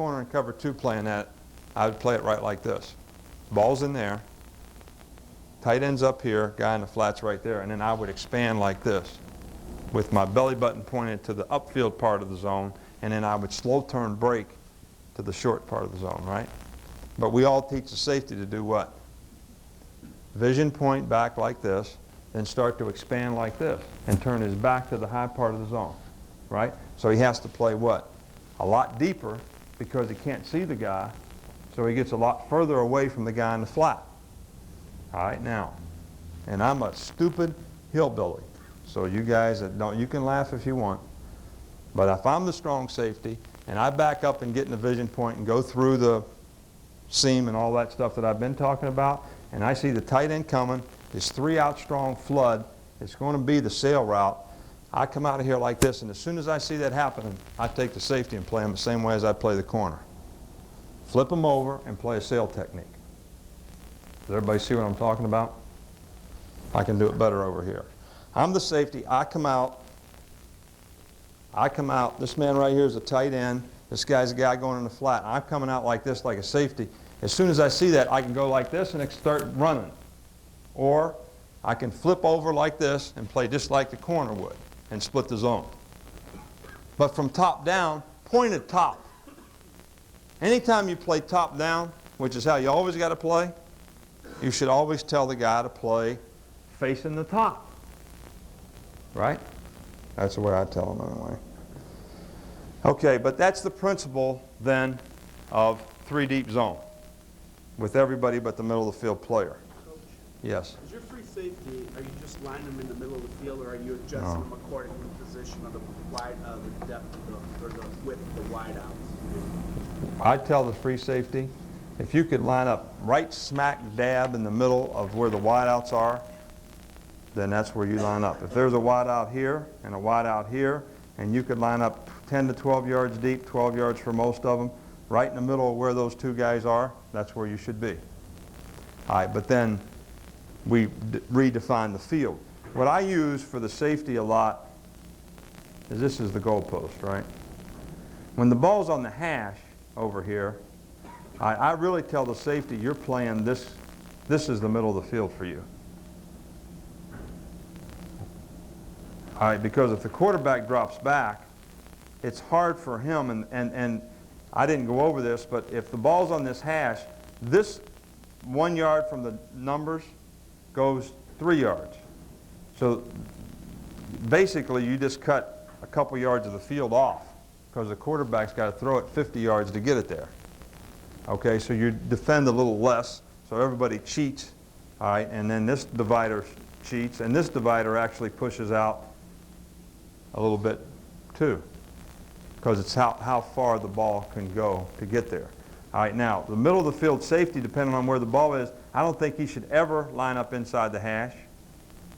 corner and cover two playing that, I would play it right like this. Ball's in there, tight end's up here, guy in the flat's right there, and then I would expand like this with my belly button pointed to the upfield part of the zone, and then I would slow turn break to the short part of the zone, right? But we all teach the safety to do what? Vision point back like this, then start to expand like this, and turn his back to the high part of the zone, right? So he has to play what? A lot deeper because he can't see the guy, so he gets a lot further away from the guy in the flat. All right, now, and I'm a stupid hillbilly, so you guys that don't, you can laugh if you want, but if I'm the strong safety and I back up and get in the vision point and go through the seam and all that stuff that I've been talking about, and I see the tight end coming, this 3-out strong flood, it's going to be the sail route, I come out of here like this, and as soon as I see that happening, I take the safety and play them the same way as I play the corner. Flip them over and play a sail technique. Does everybody see what I'm talking about? I can do it better over here. I'm the safety, I come out, this man right here is a tight end, this guy's a guy going in the flat, I'm coming out like this like a safety. As soon as I see that, I can go like this and start running. Or I can flip over like this and play just like the corner would and split the zone. But from top down, pointed top. Anytime you play top down, which is how you always got to play, you should always tell the guy to play facing the top. Right? That's the way I tell them anyway. Okay, but that's the principle then of 3-deep zone with everybody but the middle of the field player. Coach, Yes. is your free safety, are you just lining them in the middle of the field, or are you adjusting them according to the position of the wide, the depth of the, or the width of the wide outs? I tell the free safety, if you could line up right smack dab in the middle of where the wideouts are, then that's where you line up. If there's a wideout here and a wideout here, and you could line up 10 to 12 yards deep, 12 yards for most of them, right in the middle of where those two guys are, that's where you should be. All right, but then we redefine the field. What I use for the safety a lot is this is the goalpost, right? When the ball's on the hash over here, I really tell the safety, you're playing this is the middle of the field for you. All right, because if the quarterback drops back, it's hard for him, and I didn't go over this, but if the ball's on this hash, this 1 yard from the numbers goes 3 yards. So basically you just cut a couple yards of the field off because the quarterback's got to throw it 50 yards to get it there. Okay, so you defend a little less, so everybody cheats, all right, and then this divider cheats, and this divider actually pushes out a little bit too, because it's how far the ball can go to get there. All right, now, the middle of the field safety, depending on where the ball is, I don't think he should ever line up inside the hash.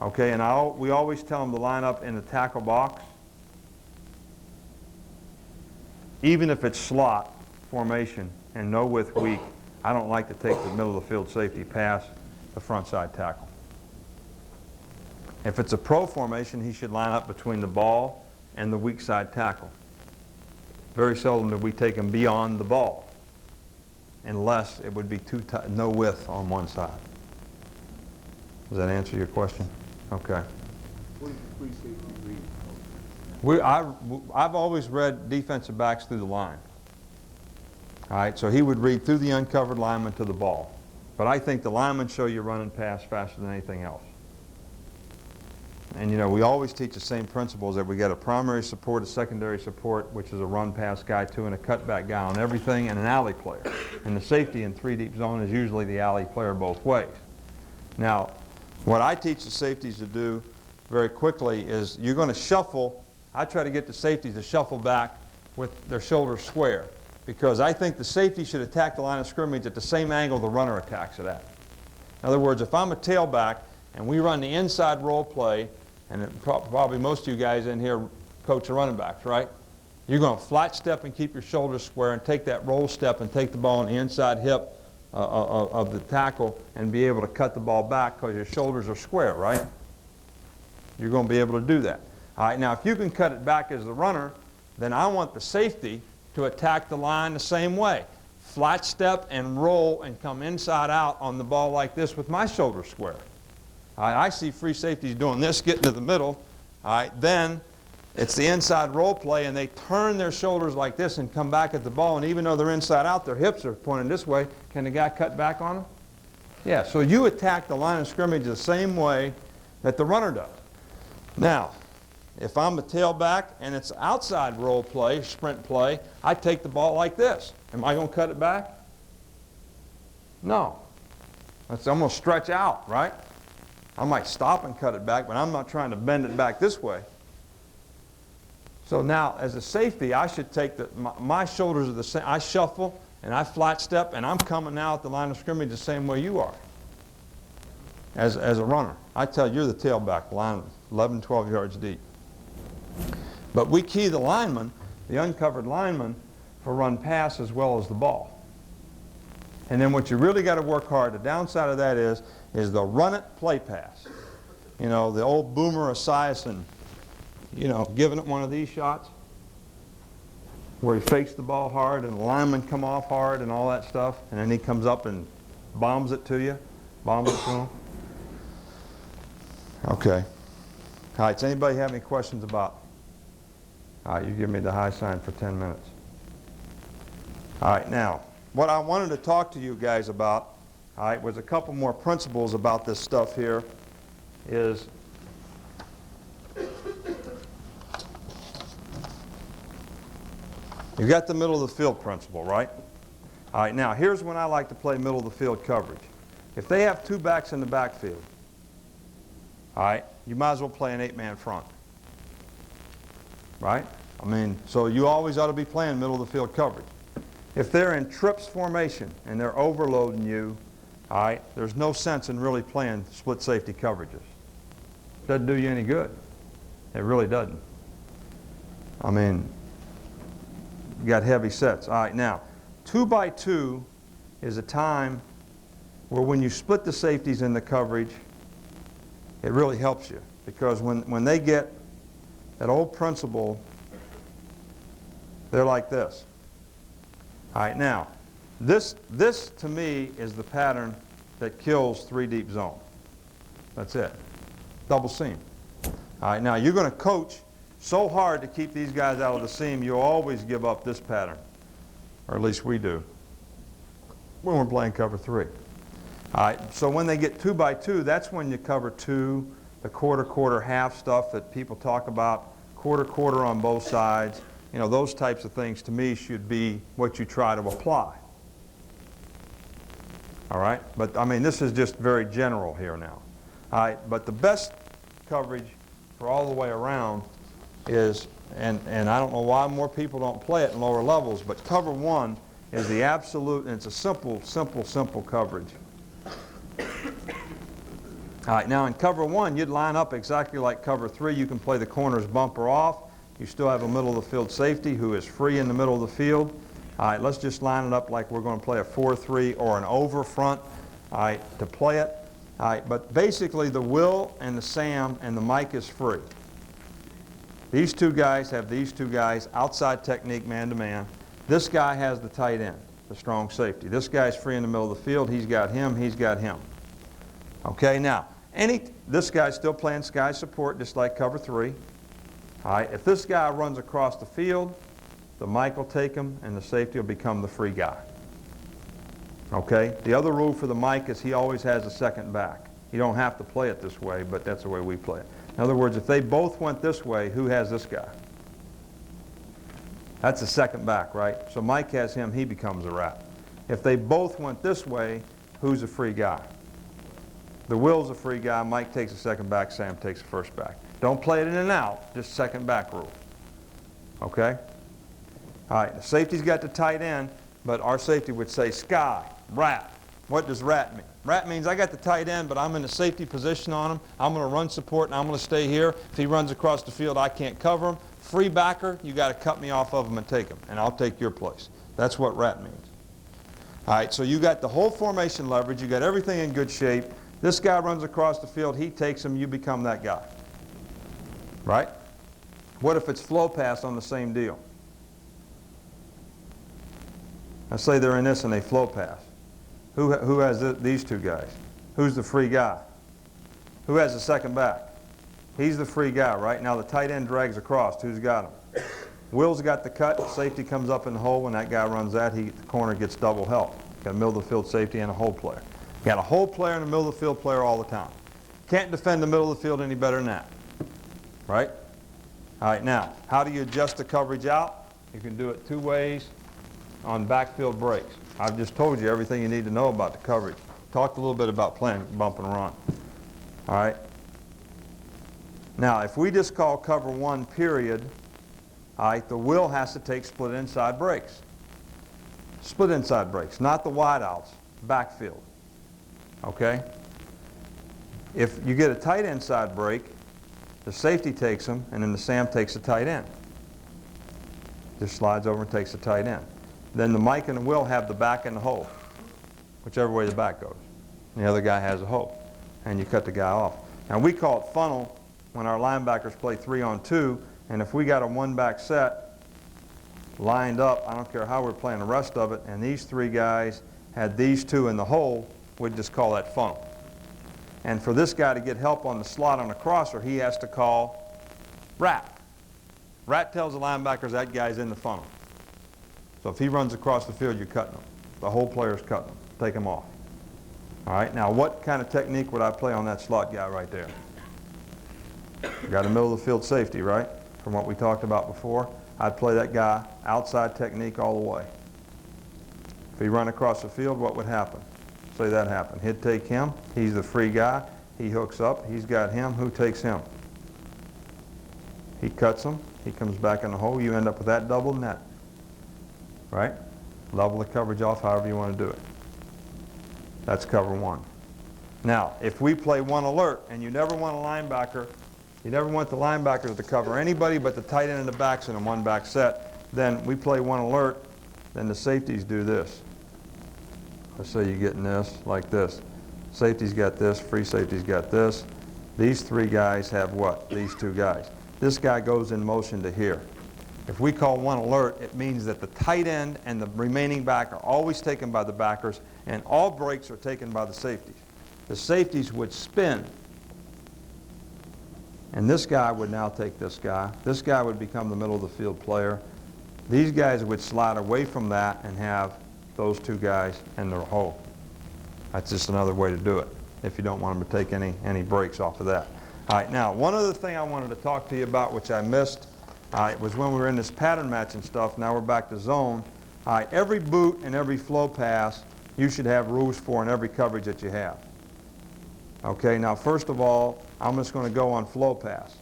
Okay, and we always tell him to line up in the tackle box. Even if it's slot formation and no width weak, I don't like to take the middle of the field safety past the front side tackle. If it's a pro formation, he should line up between the ball and the weak side tackle. Very seldom do we take him beyond the ball, unless it would be no width on one side. Does that answer your question? Okay. What does the free safety read? I've always read defensive backs through the line. All right, so he would read through the uncovered lineman to the ball. But I think the linemen show you running past faster than anything else. And you know, we always teach the same principles, that we got a primary support, a secondary support, which is a run-pass guy too, and a cutback guy on everything, and an alley player. And the safety in 3-deep zone is usually the alley player both ways. Now, what I teach the safeties to do very quickly is you're going to shuffle. I try to get the safeties to shuffle back with their shoulders square, because I think the safety should attack the line of scrimmage at the same angle the runner attacks it at. In other words, if I'm a tailback and we run the inside roll play, and probably most of you guys in here coach the running backs, right? You're going to flat step and keep your shoulders square and take that roll step and take the ball on the inside hip of the tackle and be able to cut the ball back because your shoulders are square, right? You're going to be able to do that. All right, now if you can cut it back as the runner, then I want the safety to attack the line the same way. Flat step and roll and come inside out on the ball like this with my shoulder square. I see free safeties doing this, getting to the middle. Then it's the inside roll play, and they turn their shoulders like this and come back at the ball, and even though they're inside out, their hips are pointing this way. Can the guy cut back on them? Yeah, so you attack the line of scrimmage the same way that the runner does. Now, if I'm the tailback and it's outside roll play, sprint play, I take the ball like this. Am I going to cut it back? No. I'm going to stretch out, right? I might stop and cut it back, but I'm not trying to bend it back this way. So now, as a safety, I should take my shoulders are the same. I shuffle and I flat step, and I'm coming now at the line of scrimmage the same way you are as a runner. I tell you, you're the tailback, line 11, 12 yards deep. But we key the lineman, the uncovered lineman, for run pass as well as the ball. And then what you really got to work hard, the downside of that is the run it, play pass. You know, the old Boomer Esiason, you know, giving it one of these shots where he fakes the ball hard and the lineman come off hard and all that stuff, and then he comes up and bombs it to you, bombs it to him. Okay. All right, does anybody have any questions about? All right, you give me the high sign for 10 minutes. All right, now, what I wanted to talk to you guys about, all right, was a couple more principles about this stuff here. Is you've got the middle of the field principle, right? All right, now here's when I like to play middle of the field coverage. If they have two backs in the backfield, all right, you might as well play an 8-man front, right? I mean, so you always ought to be playing middle of the field coverage. If they're in trips formation and they're overloading you, all right, there's no sense in really playing split safety coverages. Doesn't do you any good. It really doesn't. I mean, you got heavy sets. All right, now, 2x2 is a time where when you split the safeties in the coverage, it really helps you. Because when they get that old principle, they're like this. All right, now, this to me is the pattern that kills 3 deep zone. That's it. Double seam. All right, now you're going to coach so hard to keep these guys out of the seam, you'll always give up this pattern. Or at least we do when we're playing cover 3. All right, so when they get 2x2, that's when you cover 2, the quarter, half stuff that people talk about, quarter on both sides. You know, those types of things to me should be what you try to apply. All right, but I mean, this is just very general here now. All right, but the best coverage for all the way around is, and I don't know why more people don't play it in lower levels, but cover 1 is the absolute, and it's a simple coverage. All right, now in cover 1, you'd line up exactly like cover 3. You can play the corners bumper off. You still have a middle of the field safety who is free in the middle of the field. All right, let's just line it up like we're going to play a 4-3 or an over front, all right, to play it. All right, but basically the Will and the Sam and the Mike is free. These two guys have these two guys, outside technique, man-to-man. This guy has the tight end, the strong safety. This guy's free in the middle of the field. He's got him, he's got him. Okay, now, this guy's still playing sky support just like cover 3. All right, if this guy runs across the field, the Mike will take him and the safety will become the free guy. Okay, the other rule for the Mike is he always has a second back. You don't have to play it this way, but that's the way we play it. In other words, if they both went this way, who has this guy? That's the second back, right? So Mike has him, he becomes a rat. If they both went this way, who's a free guy? The Will's a free guy, Mike takes a second back, Sam takes a first back. Don't play it in and out, just second back rule. Okay? All right, the safety's got the tight end, but our safety would say sky, rat. What does rat mean? Rat means I got the tight end, but I'm in a safety position on him. I'm going to run support, and I'm going to stay here. If he runs across the field, I can't cover him. Free backer, you got to cut me off of him and take him, and I'll take your place. That's what rat means. All right, so you got the whole formation leverage. You got everything in good shape. This guy runs across the field. He takes him. You become that guy. Right? What if it's flow pass on the same deal? Let's say they're in this and they flow pass. Who has these two guys? Who's the free guy? Who has the second back? He's the free guy, right? Now the tight end drags across. Who's got him? Will's got the cut. Safety comes up in the hole. When that guy runs that, the corner gets double help. Got a middle of the field safety and a hole player. Got a hole player and a middle of the field player all the time. Can't defend the middle of the field any better than that, right? All right, now, how do you adjust the coverage out? You can do it two ways on backfield breaks. I've just told you everything you need to know about the coverage. Talked a little bit about playing bump and run. All right? Now, if we just call cover one period, all right, the will has to take split inside breaks. Split inside breaks, not the wideouts, backfield. Okay? If you get a tight inside break, the safety takes them, and then the Sam takes the tight end. Just slides over and takes the tight end. Then the Mike and the Will have the back and the hole, whichever way the back goes. And the other guy has a hole, and you cut the guy off. Now we call it funnel when our linebackers play 3-on-2, and if we got a one-back set lined up, I don't care how we're playing the rest of it, and these three guys had these two in the hole, we'd just call that funnel. And for this guy to get help on the slot on a crosser, he has to call rat. Rat tells the linebackers that guy's in the funnel. So if he runs across the field, you're cutting him. The whole player's cutting him. Take him off. All right, now what kind of technique would I play on that slot guy right there? Got a middle of the field safety, right? From what we talked about before. I'd play that guy outside technique all the way. If he run across the field, what would happen? Say that happened. He'd take him. He's the free guy. He hooks up. He's got him. Who takes him? He cuts him. He comes back in the hole. You end up with that double net. Right? Level the coverage off however you want to do it. That's cover one. Now, if we play one alert and you never want a linebacker, you never want the linebackers to cover anybody but the tight end and the backs in a one-back set, then we play one alert, then the safeties do this. Let's say you're getting this, like this. Safety's got this, free safety's got this. These three guys have what? These two guys. This guy goes in motion to here. If we call one alert, it means that the tight end and the remaining back are always taken by the backers, and all breaks are taken by the safeties. The safeties would spin, and this guy would now take this guy. This guy would become the middle of the field player. These guys would slide away from that and have those two guys in their hole. That's just another way to do it if you don't want them to take any breaks off of that. All right, now one other thing I wanted to talk to you about, which I missed, it was when we were in this pattern matching stuff. Now we're back to zone. All right, every boot and every flow pass you should have rules for in every coverage that you have. Okay, now first of all, I'm just going to go on flow pass.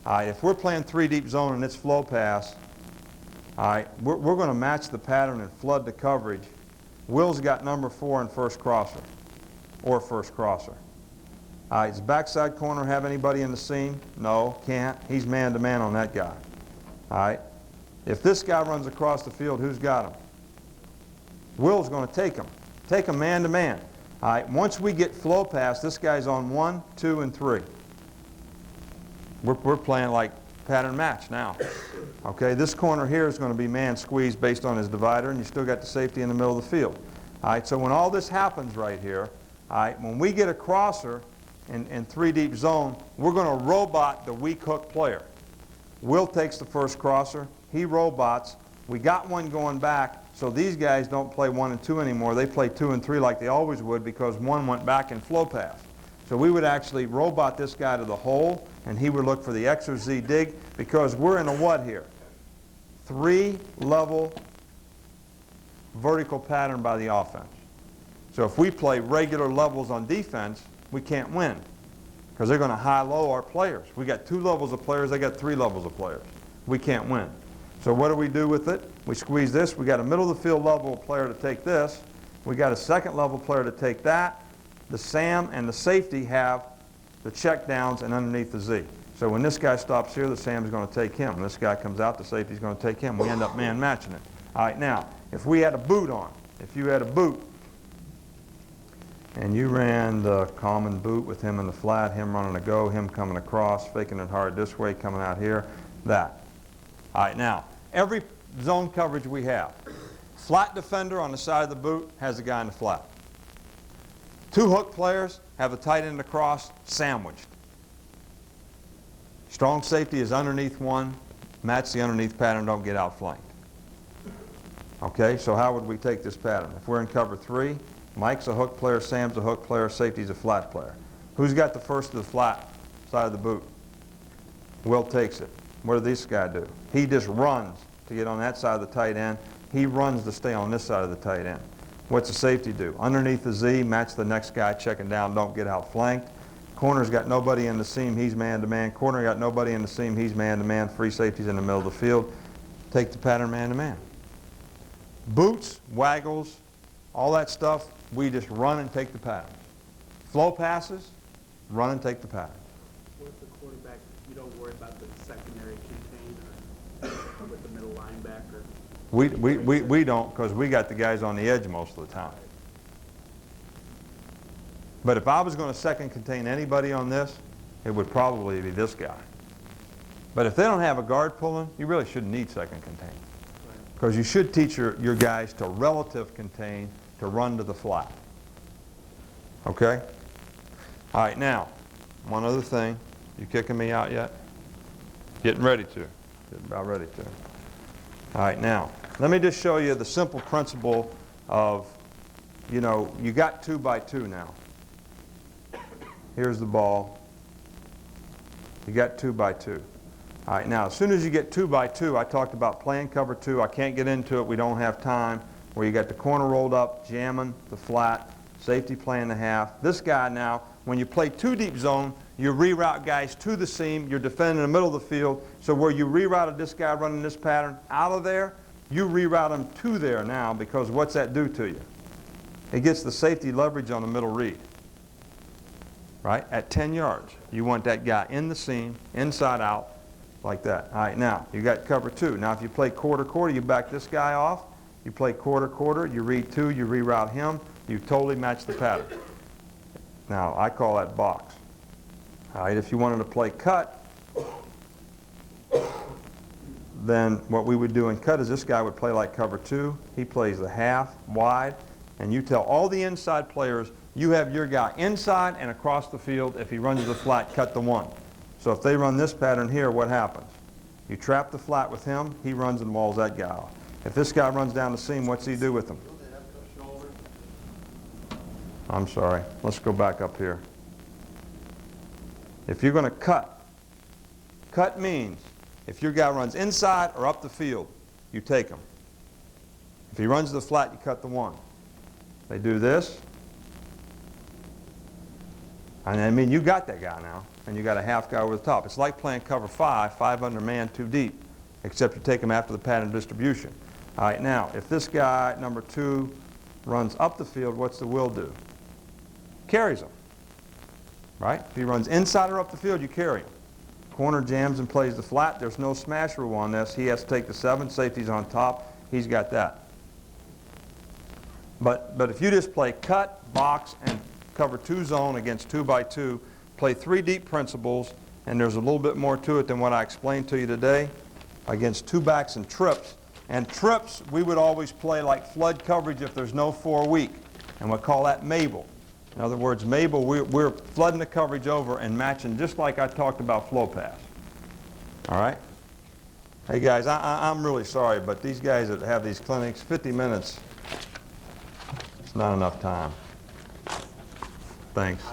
All right, if we're playing 3 deep zone and it's flow pass, all right, we're going to match the pattern and flood the coverage. Will's got number 4 in first crosser, or first crosser. All right, does backside corner have anybody in the seam? No, can't. He's man-to-man on that guy. All right, if this guy runs across the field, who's got him? Will's going to take him. Take him man-to-man. All right, once we get flow pass, this guy's on 1, 2, and 3. We're playing like pattern match now. Okay, this corner here is going to be man squeezed based on his divider, and you still got the safety in the middle of the field. All right, so when all this happens right here, all right, when we get a crosser in 3 deep zone, we're going to robot the weak hook player. Will takes the first crosser. He robots. We got one going back, so these guys don't play 1 and 2 anymore. They play 2 and 3 like they always would because 1 went back in flow pass. So we would actually robot this guy to the hole, and he would look for the X or Z dig because we're in a what here? 3-level vertical pattern by the offense. So if we play regular levels on defense, we can't win because they're going to high-low our players. We got 2 levels of players, they got 3 levels of players. We can't win. So what do we do with it? We squeeze this. We got a middle of the field level player to take this. We got a second level player to take that. The Sam and the safety have the check downs and underneath the Z. So when this guy stops here, the Sam's going to take him. When this guy comes out, the safety's going to take him. We end up man matching it. All right, now, if we had a boot on, if you had a boot, and you ran the common boot with him in the flat, him running a go, him coming across, faking it hard this way, coming out here, that. All right, now, every zone coverage we have, Flat defender on the side of the boot has the guy in the flat. Two hook players have the tight end across sandwiched. Strong safety is underneath one. Match the underneath pattern, don't get outflanked. Okay, so how would we take this pattern? If we're in cover 3, Mike's a hook player, Sam's a hook player, safety's a flat player. Who's got the first of the flat side of the boot? Will takes it. What does this guy do? He just runs to get on that side of the tight end. He runs to stay on this side of the tight end. What's the safety do? Underneath the Z, match the next guy checking down, don't get outflanked. Corner's got nobody in the seam, he's man-to-man. Corner got nobody in the seam, he's man-to-man. Free safety's in the middle of the field. Take the pattern man-to-man. Boots, waggles, all that stuff, we just run and take the pattern. Flow passes, run and take the pattern. What if the quarterback, you don't worry about the secondary contain or with the middle linebacker? We don't, because we got the guys on the edge most of the time. But if I was going to second contain anybody on this, it would probably be this guy. But if they don't have a guard pulling, you really shouldn't need second contain. Because you should teach your guys to relative contain, to run to the flat. Okay? All right, now, one other thing. You kicking me out yet? Getting ready to. Getting about ready to. All right, now, let me just show you the simple principle of, you know, you got 2 by 2 now. Here's the ball. You got 2 by 2. All right, now, as soon as you get 2 by 2, I talked about playing cover 2. I can't get into it. We don't have time. Where you got the corner rolled up, jamming the flat, safety playing the half. This guy now, when you play 2 deep zone, you reroute guys to the seam. You're defending the middle of the field. So where you rerouted this guy running this pattern out of there, you reroute him to there now, because what's that do to you? It gets the safety leverage on the middle read. Right? At 10 yards, you want that guy in the seam, inside out, like that. All right, now, you got cover 2. Now, if you play quarter-quarter, you back this guy off. You play quarter-quarter, you read 2, you reroute him. You totally match the pattern. Now, I call that box. All right, if you wanted to play cut, then what we would do in cut is this guy would play like cover 2. He plays the half, wide, and you tell all the inside players, you have your guy inside and across the field. If he runs to the flat, cut the 1. So if they run this pattern here, what happens? You trap the flat with him, he runs and walls that guy off. If this guy runs down the seam, what's he do with him? I'm sorry. Let's go back up here. If you're going to cut means if your guy runs inside or up the field, you take him. If he runs to the flat, you cut the 1. They do this. And I mean, you got that guy now, and you got a half guy over the top. It's like playing cover 5, 5 under man, 2 deep, except you take him after the pattern distribution. All right, now, if this guy, number 2, runs up the field, what's the will do? Carries him, right? If he runs inside or up the field, you carry him. Corner jams and plays the flat. There's no smash rule on this. He has to take the 7. Safety's on top. He's got that. But if you just play cut, box, and cover 2 zone against 2 by 2, play 3 deep principles, and there's a little bit more to it than what I explained to you today, against 2 backs and trips. And trips, we would always play like flood coverage if there's no 4 weak, and we call that Mabel. In other words, Mabel, we're flooding the coverage over and matching just like I talked about flow pass. All right? Hey guys, I'm really sorry, but these guys that have these clinics, 50 minutes, it's not enough time. Thanks.